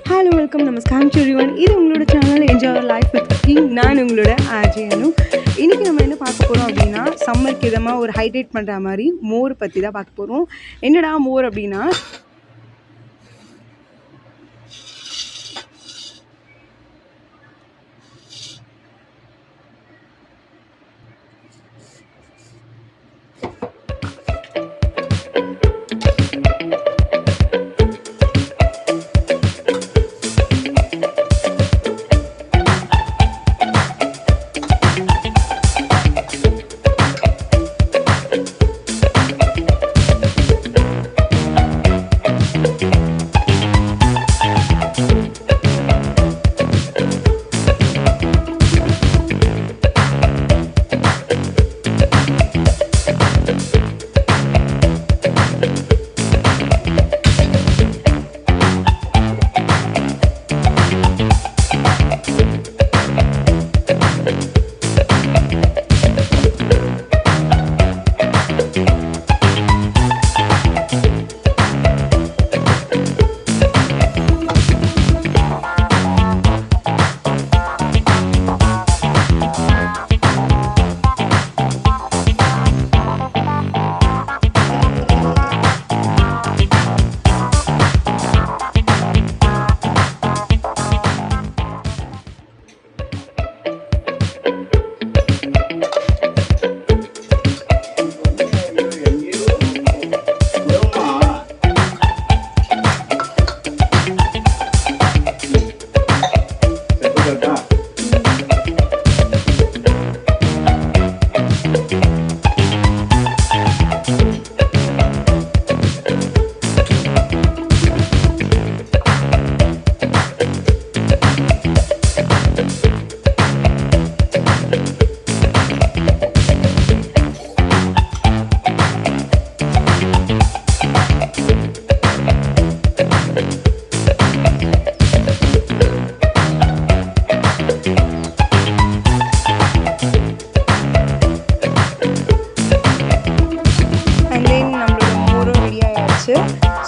Hello welcome நமஸ்காரம் to everyone. இது உங்களோட channel enjoy life with cooking. நான் உங்களோட அஜயனு. இன்றைக்கி நம்ம என்ன பார்க்க போகிறோம் அப்படின்னா, சம்மருக்கு இதமாக ஒரு ஹைட்ரேட் பண்ணுற மாதிரி மோர் பற்றி தான் பார்க்க போகிறோம். என்னடா மோர் அப்படின்னா,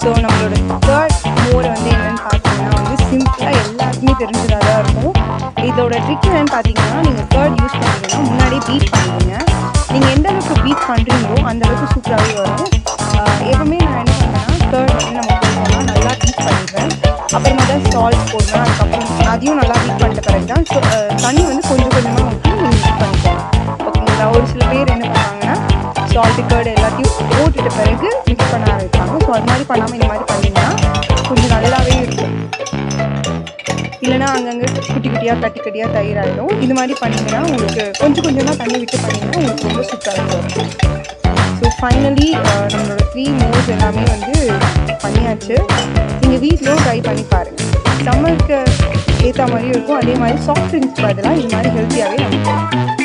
ஸோ நம்மளோட தேர்ட் மோர் வந்து என்னென்னு பார்த்தீங்கன்னா வந்து சிம்பிளாக எல்லாருக்குமே தெரிஞ்சதாக தான் இருக்கும். இதோட ட்ரிக் என்னென்னு பார்த்தீங்கன்னா, நீங்கள் தேர்ட் யூஸ் பண்ணுறீங்கன்னா முன்னாடியே பீட் பண்ணுவீங்க. நீங்கள் எந்த அளவுக்கு பீட் பண்ணுறீங்களோ அந்தளவுக்கு சூப்பராகவே வரும். எப்பவுமே நான் என்ன பண்ணுவேன்னா, தேர்ட் வந்து நம்ம போடுவோம்னா நல்லா பீட் பண்ணிடுவேன். அப்புறமா தான் சால்ட் போடுவேன். அதுக்கப்புறம் அதையும் நல்லா பீட் பண்ணிட்ட பிறகு தான் தண்ணி வந்து கொஞ்சம் கொஞ்சமாக ஊற்றி நீங்கள் மிக்ஸ் பண்ணிக்கலாம். ஓகேங்களா? ஒரு சில பேர் என்ன பண்ணுவாங்கன்னா, சால்ட்டு கர்டு எல்லாத்தையும் போட்டுட்ட பிறகு மிக்ஸ் பண்ண ஆரம்பிப்பாங்க. ஸோ அது மாதிரி பண்ணாமல் இந்த மாதிரி பண்ணிங்கன்னா கொஞ்சம் நல்லாவே இருக்கும். இல்லைனா அங்கங்கே குட்டி குட்டியாக கட்டி கட்டியாக தயிராகிடும். இது மாதிரி பண்ணிங்கன்னா உங்களுக்கு கொஞ்சம் கொஞ்சமாக தண்ணி விட்டு பண்ணிங்கன்னா உங்களுக்கு ரொம்ப சூப்பராக வரும். ஸோ ஃபைனலி நம்மளோட 3 மோர்ஸ் எல்லாமே வந்து பண்ணியாச்சு. நீங்கள் வீட்லேயும் ட்ரை பண்ணி பாருங்கள். சம்மருக்கு ஏற்ற மாதிரியும் இருக்கும். அதே மாதிரி சாஃப்ட் ட்ரிங்க்ஸ் பதிலாக இது மாதிரி ஹெல்த்தியாகவே நம்ம